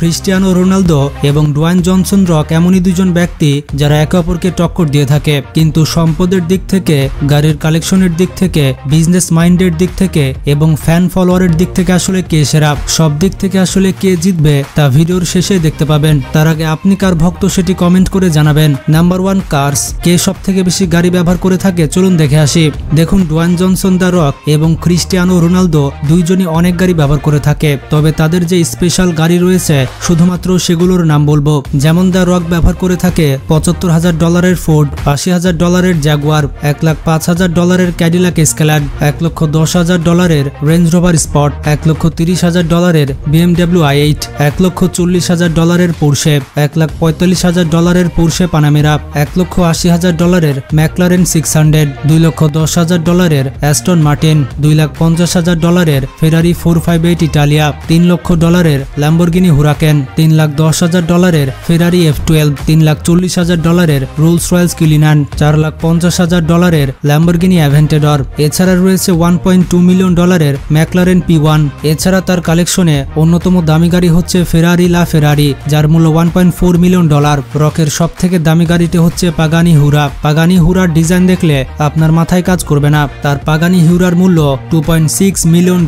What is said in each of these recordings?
Cristiano Ronaldo এবং Dwayne Johnson rock এমনই দুজন ব্যক্তি যারা একে অপরকে টক্কর দিয়ে থাকে, কিন্তু সম্পদের দিক থেকে, গাড়ির কালেকশনের দিক থেকে, বিজনেস মাইন্ডের দিক থেকে এবং ফ্যান ফলোয়ারের দিক থেকে আসলে কে সেরা, সব দিক থেকে আসলে কে জিতবে তা ভিডিওর শেষে দেখতে পাবেন। তার আগে আপনি কার ভক্ত সেটি কমেন্ট করে জানাবেন। নাম্বার 1 কার্স, কে সব থেকে বেশি গাড়ি ব্যবহার করে থাকে চলুন দেখে আসি। দেখুন, ডোয়াইন জনসন দ্য রক এবং ক্রিস্টিয়ানো রোনালদো দুইজনই অনেক গাড়ি ব্যবহার করে থাকে, তবে তাদের যে স্পেশাল গাড়ি রয়েছে শুধুমাত্র সেগুলোর নাম বলবো। যেমন দ্য রক ব্যবহার করে থাকে $75,000 Ford, $80,000 Jaguar, $1,05,000 Cadillac Escalade, $1,10,000 Range Rover Sport, $1,30,000 BMW i8, $1,40,000 Porsche, $1,45,000 Porsche Panamera, $1,80,000 McLaren 600, $2,10,000 Aston Martin, $2,50,000 Ferrari 458 Italia, $3,00,000 Lamborghini Huracan, $3,10,000 Ferrari F12, $3,40,000 Rolls Royce Cullinan, $4,50,000 Lamborghini Aventador. এছাড়া রয়েছে $1.2 মিলিয়ন ম্যাকলারেন P1। এছাড়া তার কালেকশনে অন্যতম দামি গাড়ি হচ্ছে ফেরারি লা ফেরারি, যার মূল্য $1.4 মিলিয়ন। রকের সব থেকে দামি গাড়িটি হচ্ছে পাগানি হুরা। পাগানি হুরার ডিজাইন দেখলে আপনার মাথায় কাজ করবে না, তার পাগানি হুরার মূল্য $2.6 মিলিয়ন।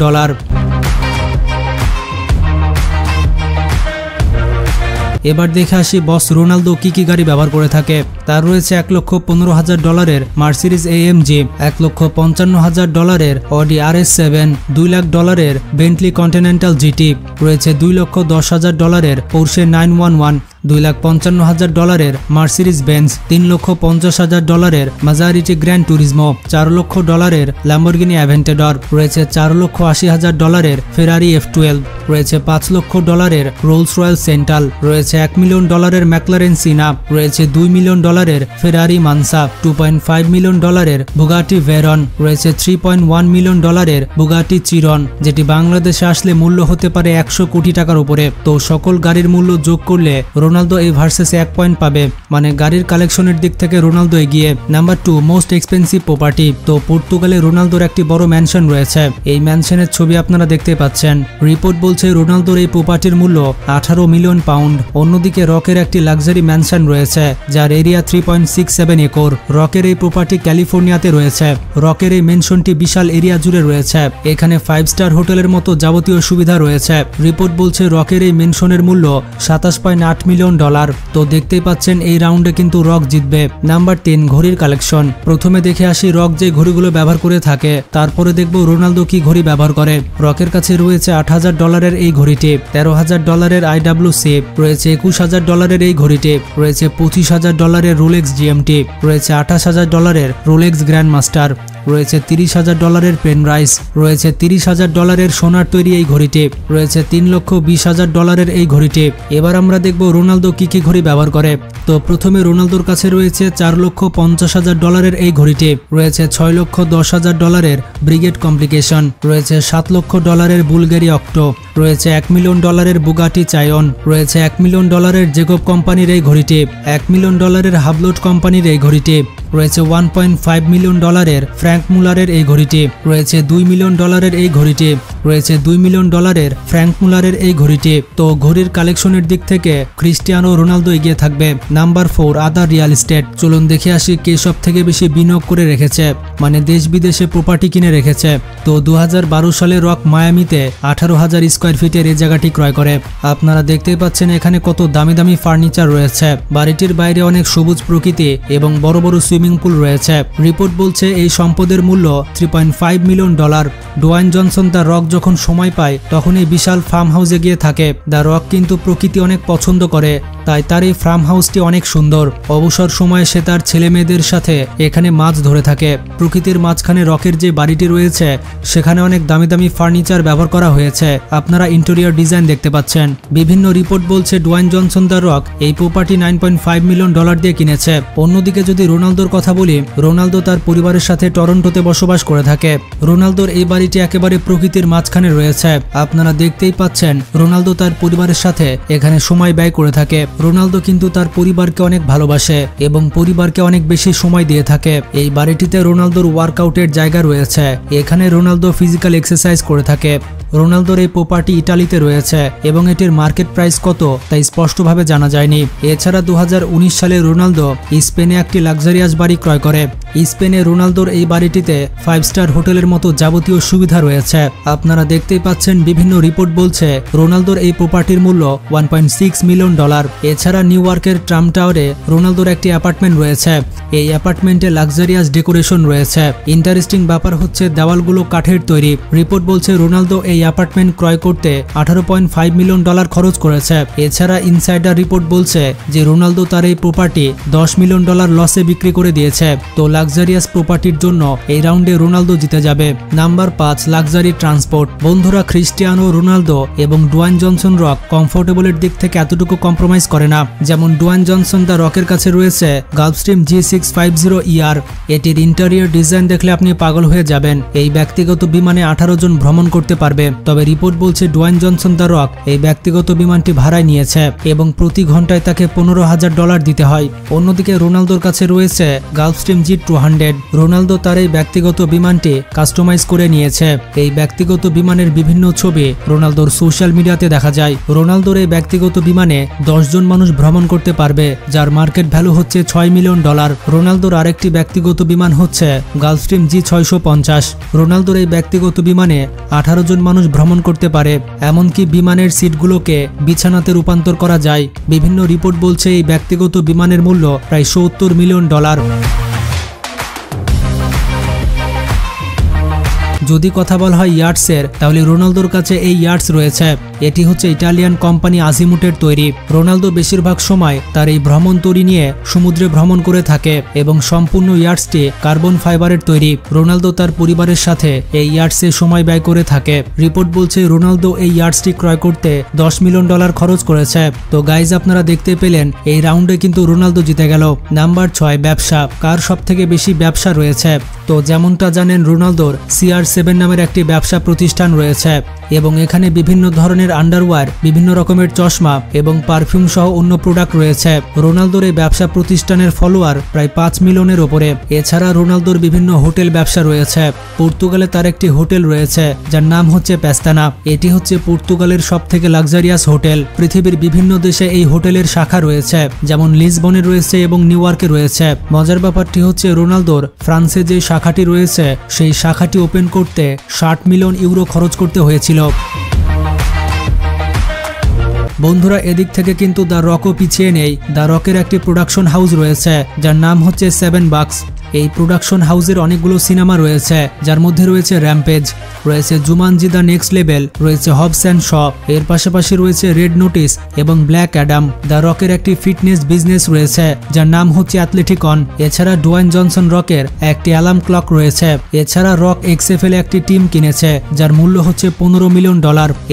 এবার দেখে আসি বস রোনালদো কি গাড়ি ব্যবহার করে থাকে। তার রয়েছে $1,15,000 Mercedes AMG, $1,55,000 Audi RS7, $2,00,000 Bentley Continental GT, রয়েছে $2,10,000 Porsche 911, $2,55,000 Mercedes Benz, $3,50,000 Maserati Gran Turismo, $4,00,000 Lamborghini Aventador, রয়েছে $4,80,000 ফেরারি F12, রয়েছে $5,00,000 রোলস রয়েল সেন্ট্রাল, রয়েছে $1 মিলিয়ন ম্যাকলারেন সিনা, রয়েছে $2 মিলিয়ন ফেরারি মানসা, $2.5 মিলিয়ন বুগাটি ভেরন, রয়েছে $3.1 মিলিয়ন বুগাটি চিরন, যেটি বাংলাদেশে আসলে মূল্য হতে পারে 100 কোটি টাকার উপরে। তো সকল গাড়ির মূল্য যোগ করলে রোনালদো এই ভার্সেসে 1 পয়েন্ট পাবে, মানে গাড়ির কালেকশনের দিক থেকে রোনালদো এগিয়ে। Number 2 most expensive property. তো পর্তুগালে রোনালদোর একটি বড় ম্যানশন রয়েছে, এই ম্যানশনের ছবি আপনারা দেখতে পাচ্ছেন। রিপোর্ট বলছে রোনালদোর এই প্রপার্টির মূল্য 18 মিলিয়ন পাউন্ড। অন্যদিকে রকের একটি লাক্সারি ম্যানশন রয়েছে যার এরিয়া 3.67 একর। রকের এই প্রপার্টি ক্যালিফোর্নিয়াতে রয়েছে। রকের এই ম্যানশনটি বিশাল এরিয়া জুড়ে রয়েছে, এখানে 5 স্টার হোটেলের মতো যাবতীয় সুবিধা রয়েছে। রিপোর্ট বলছে রকের এই ম্যানশনের মূল্য $27.8 মিলিয়ন। তো দেখতেই পাচ্ছেন এই রাউন্ডে কিন্তু রক জিতবে। নাম্বার 3 ঘড়ির কালেকশন। প্রথমে দেখে আসি রক যে ঘড়িগুলো ব্যবহার করে থাকে, তারপরে দেখব রোনালদো কি ঘড়ি ব্যবহার করে। রকের কাছে রয়েছে $8,000 এই ঘড়িটি, $13,000 IWC, রয়েছে $21,000 এই ঘড়িটি, রয়েছে $25,000 রোলেক্স GMT, রয়েছে $28,000 রোলেক্স গ্র্যান্ড মাস্টার, রয়েছে $30,000 পেন রাইস, রয়েছে $30,000 সোনার তৈরি এই ঘড়িটি, রয়েছে $3,20,000 এই ঘড়িটি। এবার আমরা দেখব রোনালদো কি ঘড়ি ব্যবহার করে। তো প্রথমে রোনালদোর কাছে রয়েছে $4,50,000 এই ঘড়িটি, রয়েছে $6,10,000 ব্রিগেড কমপ্লিকেশন, রয়েছে $7,00,000 বুলগেরি অক্টো, রয়েছে $1 মিলিয়ন বুগাটি চায়ন, রয়েছে $1 মিলিয়ন জেকব কোম্পানির এই ঘড়িটি, $1 মিলিয়ন হাবলোট কোম্পানির এই ঘড়িটি, রয়েছে $1.5 মিলিয়ন ফ্র্যাঙ্ক মুলারের এই ঘড়িটি, রয়েছে $2 মিলিয়ন এই ঘড়িটি, রয়েছে $2 মিলিয়ন ফ্র্যাঙ্ক মুলারের এই ঘড়িটি। তো ঘড়ির কালেকশনের দিক থেকে ক্রিস্টিয়ানো রোনালদো এগিয়ে থাকবে। নাম্বার 4 আদার রিয়েল এস্টেট। চলুন দেখে আসি কে সব থেকে বেশি বিনিয়োগ করে রেখেছে, মানে দেশ বিদেশে প্রপার্টি কিনে রেখেছে। তো 2012 সালে রক মায়ামিতে 18,000 স্কোয়ার ফিটের এই জায়গাটি ক্রয় করে। আপনারা দেখতেই পাচ্ছেন এখানে কত দামি দামি ফার্নিচার রয়েছে। বাড়িটির বাইরে অনেক সবুজ প্রকৃতি এবং বড় বড় সুইমিং পুল রয়েছে। রিপোর্ট বলছে এই সম্পদের মূল্য $3.5 million. Dwayne Johnson the Rock যখন সময় পায় তখন এই বিশাল ফার্ম হাউসে গিয়ে থাকে। দ্য রক কিন্তু প্রকৃতি অনেক পছন্দ করে, তাই তার এই ফার্ম হাউসটি অনেক সুন্দর। অবসর সময়ে সে তার ছেলে মেয়েদের সাথে এখানে মাছ ধরে থাকে। প্রকৃতির মাঝখানে রকের যে বাড়িটি রয়েছে সেখানে অনেক দামি দামি ফার্নিচার ব্যবহার করা হয়েছে। আপনারা ইন্টেরিয়র ডিজাইন দেখতে পাচ্ছেন। বিভিন্ন রিপোর্ট বলছে ডোয়াইন জনসন দ্য রক এই প্রপার্টি $9.5 মিলিয়ন দিয়ে কিনেছে। অন্যদিকে যদি রোনালদোর কথা বলি, রোনালদো তার পরিবারের সাথে টরন্টোতে বসবাস করে থাকে। রোনালদোর এই বাড়িটি একেবারে প্রকৃতির মাঝখানে মাঝখানে রয়েছে। আপনারা দেখতেই পাচ্ছেন রোনালদো তার পরিবারের সাথে এখানে সময় ব্যয় করে থাকে। রোনালদো কিন্তু তার পরিবারকে অনেক ভালোবাসে এবং পরিবারকে অনেক বেশি সময় দিয়ে থাকে। এই বাড়িটিতে রোনালদোর ওয়ার্কআউটের জায়গা রয়েছে। এখানে রোনালদো ফিজিক্যাল এক্সারসাইজ করে থাকে। রোনালদোর এই প্রপার্টি ইটালিতে রয়েছে এবং এটির মার্কেট প্রাইস কত তা স্পষ্টভাবে জানা যায়নি। এছাড়া 2019 সালে রোনালদো স্পেনে একটি লাক্সারিয়াস বাড়ি ক্রয় করে। স্পেনে রোনালদোর এই বাড়িটিতে 5 স্টার হোটেলের মতো যাবতীয় সুবিধা রয়েছে। আপনারা দেখতেই পাচ্ছেন বিভিন্ন রিপোর্ট বলছে রোনালদোর এই প্রপার্টির মূল্য $1.6 মিলিয়ন। এছাড়া নিউ ইয়র্কের ট্রাম্প টাওয়ারে রোনালদোর একটি অ্যাপার্টমেন্ট রয়েছে। এই অ্যাপার্টমেন্টে লাক্সারিয়াস ডেকোরেশন রয়েছে। ইন্টারেস্টিং ব্যাপার হচ্ছে দেওয়ালগুলো কাঠের তৈরি। রিপোর্ট বলছে রোনালদো এই অ্যাপার্টমেন্ট ক্রয় করতে $18.5 মিলিয়ন খরচ করেছে। এছাড়া ইনসাইডার রিপোর্ট বলছে যে রোনালদো তার এই প্রপার্টি $10 মিলিয়ন লসে বিক্রি করে দিয়েছে। তো লাক্সারিয়াস প্রপার্টির জন্য এই রাউন্ডে রোনালদো জিতে যাবে। Number 5, luxury transport. বন্ধুরা, ক্রিস্টিয়ানো রোনালদো এবং ডুয়াইন জনসন রক কমফোর্টেবলের দিক থেকে এতটুকু কম্প্রোমাইজ করে না। যেমন ডুয়াইন জনসন দ্য রকের কাছে রয়েছে গালফস্ট্রিম G650ER। এটির ইন্টেরিয়র ডিজাইন দেখলে আপনি পাগল হয়ে যাবেন। এই ব্যক্তিগত বিমানে 18 জন ভ্রমণ করতে পারবে। তবে রিপোর্ট বলছে ডুয়াইন জনসন দ্য রক এই ব্যক্তিগত বিমানটি ভাড়ায় নিয়েছে এবং প্রতি ঘন্টায় তাকে $15,000 দিতে হয়। অন্যদিকে রোনালদোর কাছে রয়েছে গালফস্ট্রিম G200। রোনালদো তার এই ব্যক্তিগত বিমানটি কাস্টমাইজ করে নিয়েছে। এই ব্যক্তিগত বিমানের বিভিন্ন ছবি রোনালদোর সোশ্যাল মিডিয়াতে দেখা যায়। রোনালদোর এই ব্যক্তিগত বিমানে 10 জন মানুষ ভ্রমণ করতে পারবে, যার মার্কেট ভ্যালু হচ্ছে $6 মিলিয়ন। রোনালদোর আরেকটি ব্যক্তিগত বিমান হচ্ছে গালফস্ট্রিম G650। রোনালদোর এই ব্যক্তিগত বিমানে 18 জন মানুষ ভ্রমণ করতে পারে। এমনকি বিমানের সিটগুলোকে বিছানাতে রূপান্তর করা যায়। বিভিন্ন রিপোর্ট বলছে এই ব্যক্তিগত বিমানের মূল্য প্রায় $70 মিলিয়ন। যদি কথা বলা হয় ইয়ার্টসের, তাহলে রোনালদোর কাছে এই ইয়ার্টস রয়েছে। এটি হচ্ছে ইটালিয়ান কোম্পানি আজিমুটের তৈরি। রোনালদো বেশিরভাগ সময় তার এই ভ্রমণ তৈরি নিয়ে সমুদ্রে ভ্রমণ করে থাকে এবং সম্পূর্ণ ইয়ার্টসটি কার্বন ফাইবারের তৈরি। রোনালদো তার পরিবারের সাথে এই ইয়ার্টসে সময় ব্যয় করে থাকে। রিপোর্ট বলছে রোনালদো এই ইয়ার্টসটি ক্রয় করতে $10 মিলিয়ন খরচ করেছে। তো গাইজ, আপনারা দেখতে পেলেন এই রাউন্ডে কিন্তু রোনালদো জিতে গেল। নাম্বার 6, ব্যবসা। কার সব থেকে বেশি ব্যবসা রয়েছে? তো যেমনটা জানেন, রোনালদোর CR7 নামের একটি ব্যবসা প্রতিষ্ঠান রয়েছে এবং এখানে বিভিন্ন ধরনের আন্ডারওয়্যার, বিভিন্ন রকমের চশমা এবং পারফিউম সহ অন্য প্রোডাক্ট রয়েছে। রোনালদোর এই ব্যবসা প্রতিষ্ঠানের ফলোয়ার প্রায় 5 মিলিয়নের ওপরে। এছাড়া রোনালদোর বিভিন্ন হোটেল ব্যবসা রয়েছে। পর্তুগালে তার একটি হোটেল রয়েছে যার নাম হচ্ছে পেস্তানা। এটি হচ্ছে পর্তুগালের সবথেকে লাক্সারিয়াস হোটেল। পৃথিবীর বিভিন্ন দেশে এই হোটেলের শাখা রয়েছে, যেমন লিসবনে রয়েছে এবং নিউ ইয়র্কে রয়েছে। মজার ব্যাপারটি হচ্ছে রোনালদোর ফ্রান্সে যে শাখাটি রয়েছে সেই শাখাটি ওপেন করতে €60 মিলিয়ন খরচ করতে হয়েছিল। বন্ধুরা, এদিক থেকে কিন্তু দ্য রকও পিছিয়ে নেই। দ্য রকের একটি প্রোডাকশন হাউস রয়েছে যার নাম হচ্ছে 7 বাক্স। এই প্রোডাকশন হাউসের অনেকগুলো সিনেমা রয়েছে, যার মধ্যে রয়েছে র্যাম্পেজ, রয়েছে জুমানজি দ্য নেক্সট লেভেল, রয়েছে হবস অ্যান্ড শ। এর পাশাপাশি রয়েছে রেড নোটিস এবং ব্ল্যাক অ্যাডাম। দ্য রকের একটি ফিটনেস বিজনেস রয়েছে যার নাম হচ্ছে অ্যাথলেটিকন। এছাড়া ডুয়াইন জনসন রকের একটি অ্যালার্ম ক্লক রয়েছে। এছাড়া রক XFL একটি টিম কিনেছে যার মূল্য হচ্ছে $15 মিলিয়ন।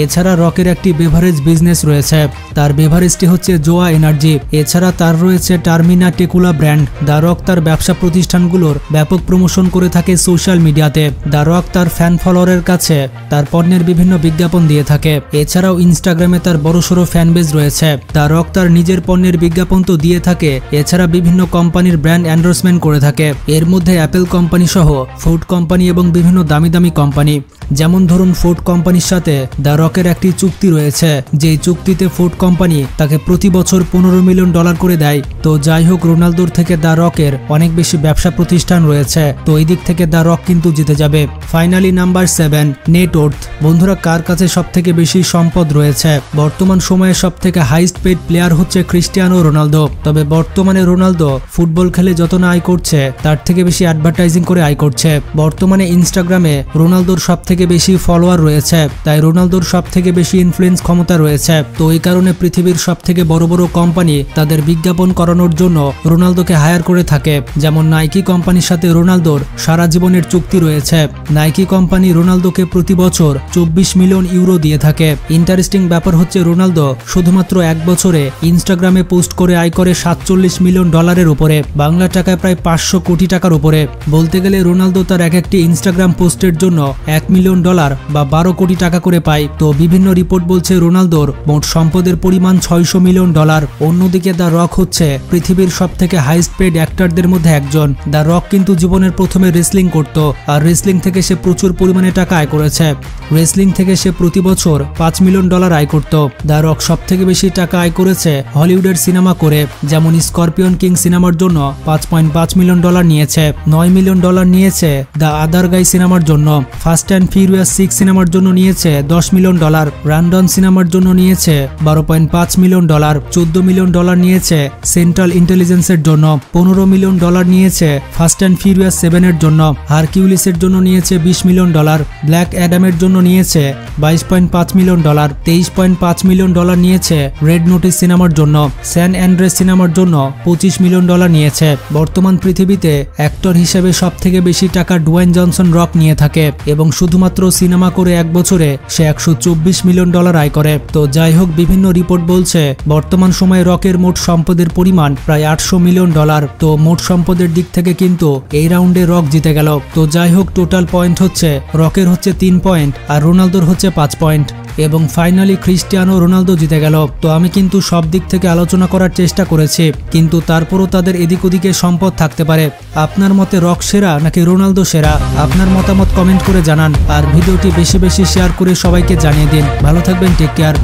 এছাড়া রকের একটি বেভারেজ বিজনেস রয়েছে, তার বেভারেজটি হচ্ছে জোয়া এনার্জি। এছাড়া তার রয়েছে টার্মিনা টেকুলা ব্র্যান্ড। দ্য রক তার ব্যবসা প্রতিষ্ঠানগুলোর ব্যাপক প্রমোশন করে থাকে সোশ্যাল মিডিয়াতে। দ্য রক তার ফ্যান ফলোয়ারের কাছে তার পণ্যের বিভিন্ন বিজ্ঞাপন দিয়ে থাকে। এছাড়াও ইনস্টাগ্রামে তার বড়সড় ফ্যান বেজ রয়েছে। দ্য রক তার নিজের পণ্যের বিজ্ঞাপন তো দিয়ে থাকে, এছাড়া বিভিন্ন কোম্পানির ব্র্যান্ড এন্ডোর্সমেন্ট করে থাকে। এর মধ্যে অ্যাপেল কোম্পানি সহ ফুড কোম্পানি এবং বিভিন্ন দামি দামি কোম্পানি। যেমন ধরুন, ফুড কোম্পানির সাথে দ্য রকের একটি চুক্তি রয়েছে, যেই চুক্তিতে ফুড কোম্পানি তাকে প্রতি বছর $15 মিলিয়ন করে দেয়। তো যাই হোক, রোনালদোর থেকে দ্য রকের অনেক বেশি ব্যবসা প্রতিষ্ঠান রয়েছে। তো এই দিক থেকে দ্য রক কিন্তু জিতে যাবে। Finally number 7, net worth. বন্ধুরা, কার কাছে সব থেকে বেশি সম্পদ রয়েছে? বর্তমান সময়ে সব থেকে হাইস্ট পেড প্লেয়ার হচ্ছে ক্রিস্টিয়ানো রোনালদো। তবে বর্তমানে রোনালদো ফুটবল খেলে যত না আয় করছে তার থেকে বেশি অ্যাডভার্টাইজিং করে আয় করছে। বর্তমানে ইনস্টাগ্রামে রোনালদোর সব থেকে বেশি ফলোয়ার রয়েছে, তাই রোনালদোর সব থেকে বেশি ইনফ্লুয়েন্স ক্ষমতা রয়েছে। তো এই কারণে পৃথিবীর সব থেকে বড় বড় কোম্পানি তাদের বিজ্ঞাপন করানোর জন্য রোনালদোকে হায়ার করে থাকে। যেমন নাইকি নাইকি কোম্পানির সাথে রোনালদোর সারা জীবনের চুক্তি রয়েছে। নাইকি কোম্পানি রোনালদোকে প্রতি বছর 24 মিলিয়ন ইউরো দিয়ে থাকে। ইন্টারেস্টিং ব্যাপার হচ্ছে রোনালদো শুধুমাত্র 1 বছরে ইনস্টাগ্রামে পোস্ট করে আয় করে 47 মিলিয়ন ডলারের উপরে, বাংলা টাকায় প্রায় 500 কোটি টাকার উপরে। বলতে গেলে রোনালদো তার এক একটি ইনস্টাগ্রাম পোস্টের জন্য $1 মিলিয়ন বা 12 কোটি টাকা করে পায়। তো বিভিন্ন রিপোর্ট বলছে রোনালদোর মোট সম্পদের পরিমাণ $600 মিলিয়ন। অন্যদিকে দ্য রক হচ্ছে পৃথিবীর সবথেকে হাইস্ট পেড অ্যাক্টরদের মধ্যে একজন। দ্য রক কিন্তু জীবনের প্রথমে রেসলিং করত, আর রেসলিং থেকে সে প্রচুর পরিমাণে টাকা আয় করেছে। রেসলিং থেকে সে প্রতি বছর $5 মিলিয়ন আয় করত। দ্য রক সবথেকে বেশি টাকা আয় করেছে হলিউডের সিনেমা করে, যেমন স্করপিয়ন কিং সিনেমার জন্য $5.5 মিলিয়ন নিয়েছে, $9 মিলিয়ন নিয়েছে দ্য আদার গাই সিনেমার জন্য, ফাস্ট অ্যান্ড ফিউরিয়াস 6 সিনেমার জন্য নিয়েছে $10 মিলিয়ন, রানডন সিনেমার জন্য নিয়েছে $12.5 মিলিয়ন, $14 মিলিয়ন নিয়েছে সেন্ট্রাল ইন্টেলিজেন্সের জন্য, $15 মিলিয়ন নিয়েছে ফাস্ট অ্যান্ড ফিউরিয়াস 7 এর জন্য, হারকিউলিসের জন্য নিয়েছে $20 মিলিয়ন, ব্ল্যাক অ্যাডামের জন্য নিয়েছে $22.5 মিলিয়ন, $23.5 মিলিয়ন নিয়েছে রেড নোটিস সিনেমার জন্য, স্যান অ্যান্ড্রেস সিনেমার জন্য $25 মিলিয়ন নিয়েছে। বর্তমান পৃথিবীতে অ্যাক্টর হিসেবে সবথেকে বেশি টাকা ডুয়াইন জনসন রক নিয়ে থাকে এবং শুধুমাত্র সিনেমা করে 1 বছরে সে $124 মিলিয়ন আয় করে। তো যাই হোক, বিভিন্ন রিপোর্ট বলছে বর্তমান সময়ে রকের মোট সম্পদের পরিমাণ প্রায় $800 মিলিয়ন। তো মোট সম্পদের দিক থেকে কিন্তু এই রাউন্ডে রক জিতে গেল। তো যাই হোক, টোটাল পয়েন্ট হচ্ছে রকের হচ্ছে 3 পয়েন্ট আর রোনালদোর হচ্ছে 5 পয়েন্ট, এবং ফাইনালি ক্রিস্টিয়ানো রোনালদো জিতে গেল। তো আমি কিন্তু সব দিক থেকে আলোচনা করার চেষ্টা করেছি, কিন্তু তারপরও তাদের এদিক ওদিকে সম্পদ থাকতে পারে। আপনার মতে রক সেরা নাকি রোনালদো সেরা? আপনার মতামত কমেন্ট করে জানান, আর ভিডিওটি বেশি বেশি শেয়ার করে সবাইকে জানিয়ে দিন। ভালো থাকবেন, টেক কেয়ার।